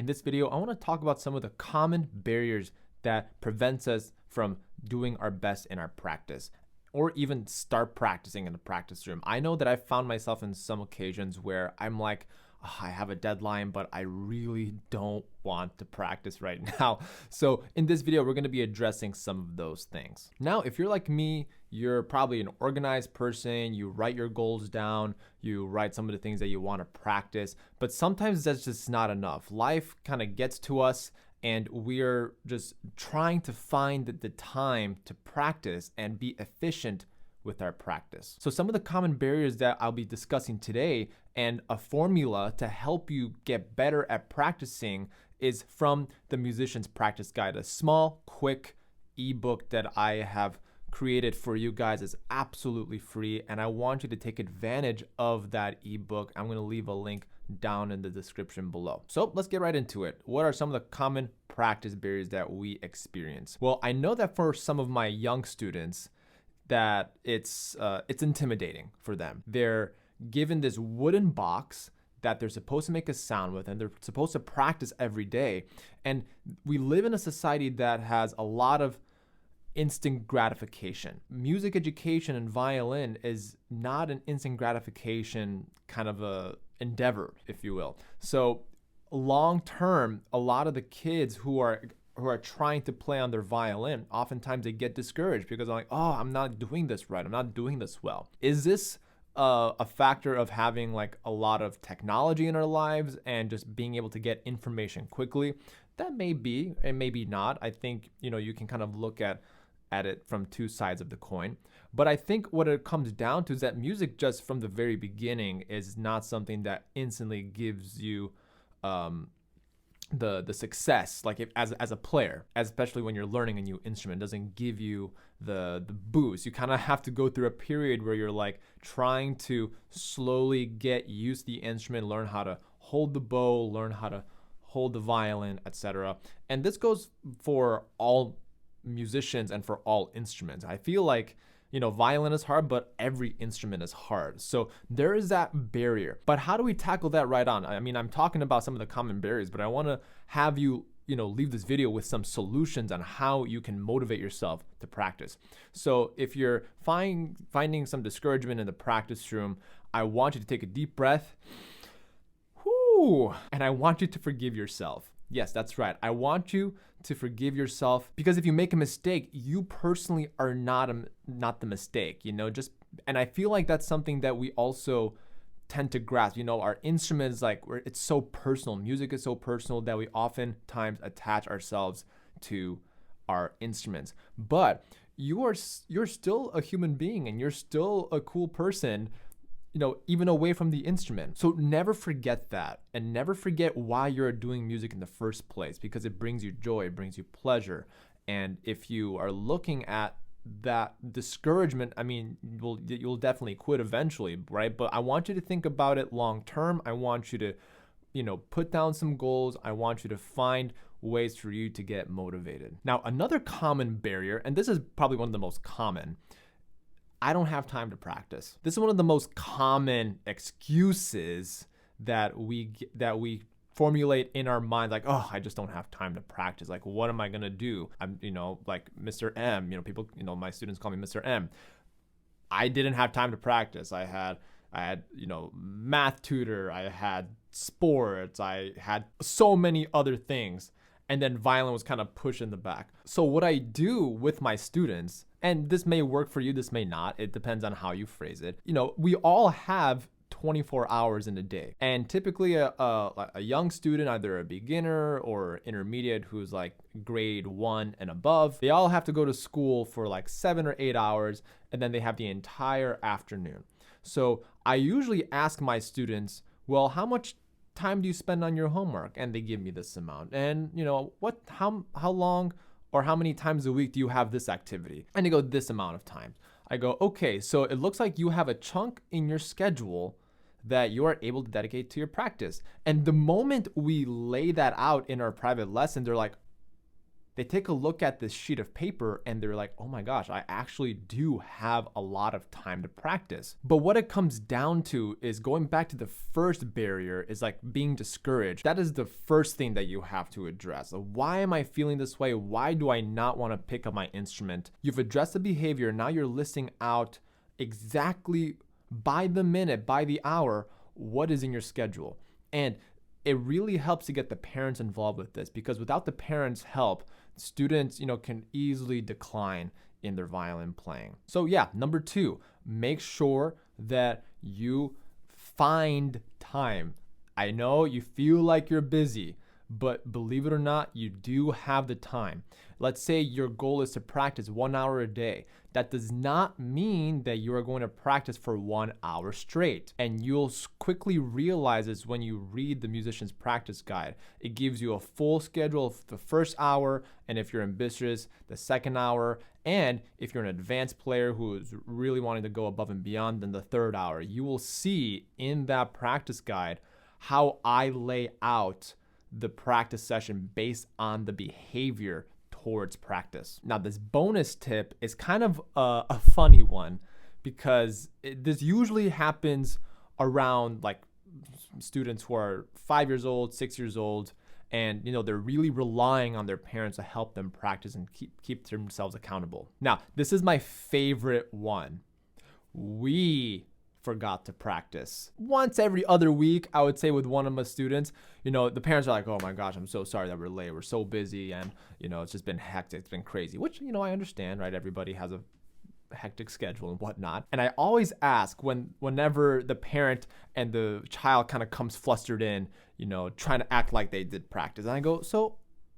this video, I want to talk about some of the common barriers that prevents us from doing our best in our practice or even start practicing in the practice room. I know that I've found myself in some occasions where I'm like, "Oh, I have a deadline, but I really don't want to practice right now." So in this video, we're going to be addressing some of those things. Now, if you're like me, you're probably an organized person. You write your goals down. You write some of the things that you want to practice, but sometimes that's just not enough. Life kind of gets to us and we're just trying to find the time to practice and be efficient with our practice. So some of the common barriers that I'll be discussing today and a formula to help you get better at practicing is from the Musician's Practice Guide, a small, quick ebook that I have created for you guys. Is absolutely free, and I want you to take advantage of that ebook. I'm going to leave a link down in the description below. So let's get right into it. What are some of the common practice barriers that we experience? Well, I know that for some of my young students, that it's intimidating for them. They're given this wooden box that they're supposed to make a sound with, and they're supposed to practice every day. And we live in a society that has a lot of instant gratification. Music education and violin is not an instant gratification kind of a endeavor, if you will. So long term, a lot of the kids who are trying to play on their violin, oftentimes they get discouraged because they're like, "Oh, I'm not doing this right. I'm not doing this well." Is this a factor of having like a lot of technology in our lives and just being able to get information quickly? That may be, and maybe not. I think, you can kind of look at it from two sides of the coin. But I think what it comes down to is that music, just from the very beginning, is not something that instantly gives you the success, like as a player, especially when you're learning a new instrument. It doesn't give you the boost. You kind of have to go through a period where you're like trying to slowly get used to the instrument, learn how to hold the bow, learn how to hold the violin, etc. And this goes for all musicians and for all instruments. I feel like violin is hard, but every instrument is hard. So there is that barrier. But how do we tackle that right on? I mean, I'm talking about some of the common barriers, but I want to have you, leave this video with some solutions on how you can motivate yourself to practice. So if you're finding some discouragement in the practice room, I want you to take a deep breath. Whoo, and I want you to forgive yourself. Yes, that's right. I want you to forgive yourself, because if you make a mistake, you personally are not the mistake, and I feel like that's something that we also tend to grasp. Our instruments, it's so personal. Music is so personal that we oftentimes attach ourselves to our instruments. But you're still a human being, and you're still a cool person, even away from the instrument. So never forget that, and never forget why you're doing music in the first place, because it brings you joy, it brings you pleasure. And if you are looking at that discouragement, I mean, you'll definitely quit eventually, right? But I want you to think about it long term. I want you to, put down some goals. I want you to find ways for you to get motivated. Now, another common barrier, and this is probably one of the most common, I don't have time to practice. This is one of the most common excuses that we formulate in our mind, like, "Oh, I just don't have time to practice. Like, what am I gonna do?" I'm, like Mr. M. People, my students call me Mr. M. I didn't have time to practice. I had math tutor. I had sports. I had so many other things. And then violin was kind of pushed in the back. So what I do with my students, and this may work for you, this may not, it depends on how you phrase it. We all have 24 hours in a day. And typically a young student, either a beginner or intermediate who's like grade 1 and above, they all have to go to school for like 7 or 8 hours, and then they have the entire afternoon. So I usually ask my students, "Well, how much time do you spend on your homework?" And they give me this amount. And how long or how many times a week do you have this activity? And they go, "This amount of time." I go, "Okay, so it looks like you have a chunk in your schedule that you are able to dedicate to your practice." And the moment we lay that out in our private lesson, they're like, they take a look at this sheet of paper and they're like, oh my gosh, I actually do have a lot of time to practice. But what it comes down to is going back to the first barrier is like being discouraged. That is the first thing that you have to address. Why am I feeling this way? Why do I not want to pick up my instrument? You've addressed the behavior. Now you're listing out exactly by the minute, by the hour, what is in your schedule. And it really helps to get the parents involved with this, because without the parents' help, students, can easily decline in their violin playing. So yeah, number 2, make sure that you find time. I know you feel like you're busy, but believe it or not, you do have the time. Let's say your goal is to practice 1 hour a day. That does not mean that you are going to practice for 1 hour straight. And you'll quickly realize this when you read the musician's practice guide. It gives you a full schedule of the first hour, and if you're ambitious, the second hour, and if you're an advanced player who is really wanting to go above and beyond, then the third hour. You will see in that practice guide how I lay out the practice session based on the behavior towards practice. Now, this bonus tip is kind of a funny one, because this usually happens around like students who are 5 years old, 6 years old, and they're really relying on their parents to help them practice and keep themselves accountable. Now, this is my favorite one. We forgot to practice. Once every other week, I would say, with one of my students, the parents are like, oh my gosh, I'm so sorry that we're late. We're so busy, and it's just been hectic. It's been crazy, which, I understand, right? Everybody has a hectic schedule and whatnot. And I always ask whenever the parent and the child kind of comes flustered in, trying to act like they did practice. And I go,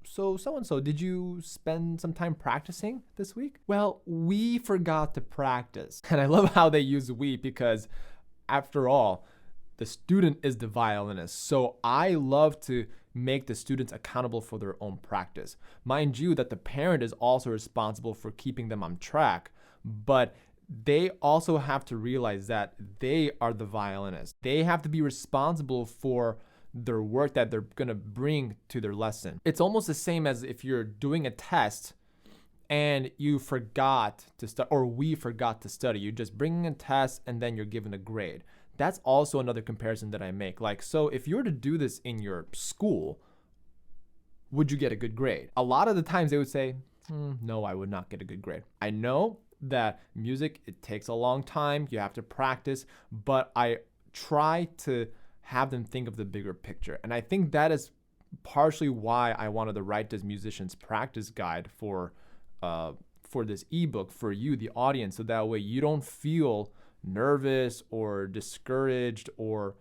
so-and-so, did you spend some time practicing this week? Well, we forgot to practice. And I love how they use we, because after all, the student is the violinist. So I love to make the students accountable for their own practice. Mind you, that the parent is also responsible for keeping them on track, but they also have to realize that they are the violinist. They have to be responsible for their work that they're going to bring to their lesson. It's almost the same as if you're doing a test and you forgot to study, or we forgot to study. You're just bringing a test and then you're given a grade. That's also another comparison that I make. Like, so if you were to do this in your school, would you get a good grade? A lot of the times they would say, no, I would not get a good grade. I know that music, it takes a long time. You have to practice, but I try to have them think of the bigger picture. And I think that is partially why I wanted to write this musician's practice guide for this ebook for you, the audience, so that way you don't feel nervous or discouraged or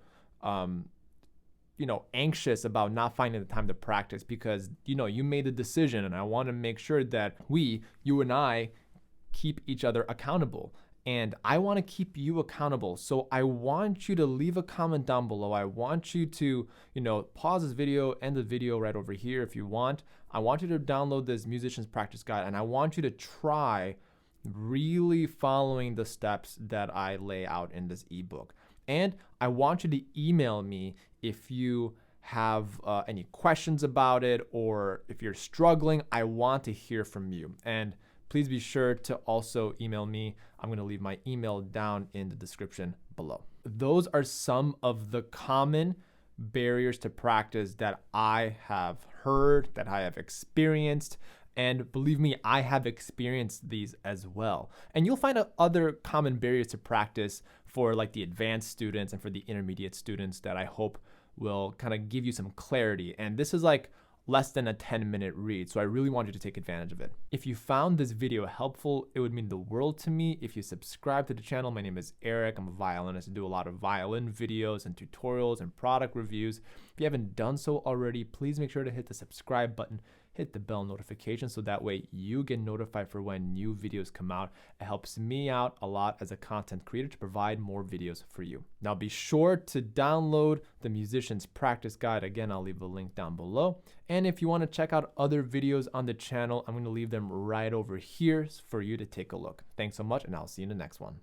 anxious about not finding the time to practice, because you made the decision, and I want to make sure that you and I keep each other accountable. And I want to keep you accountable. So I want you to leave a comment down below. I want you to, pause this video, end the video right over here if you want. I want you to download this musician's practice guide, and I want you to try really following the steps that I lay out in this ebook. And I want you to email me if you have any questions about it, or if you're struggling. I want to hear from you. And please be sure to also email me. I'm going to leave my email down in the description below. Those are some of the common barriers to practice that I have heard, that I have experienced. And believe me, I have experienced these as well. And you'll find other common barriers to practice for like the advanced students and for the intermediate students that I hope will kind of give you some clarity. And this is like less than a 10-minute read, so I really want you to take advantage of it. If you found this video helpful, it would mean the world to me if you subscribe to the channel. My name is Eric. I'm a violinist. I do a lot of violin videos and tutorials and product reviews. If you haven't done so already, please make sure to hit the subscribe button, hit the bell notification, so that way you get notified for when new videos come out. It helps me out a lot as a content creator to provide more videos for you. Now be sure to download the musician's practice guide. Again, I'll leave a link down below. And if you want to check out other videos on the channel, I'm going to leave them right over here for you to take a look. Thanks so much, and I'll see you in the next one.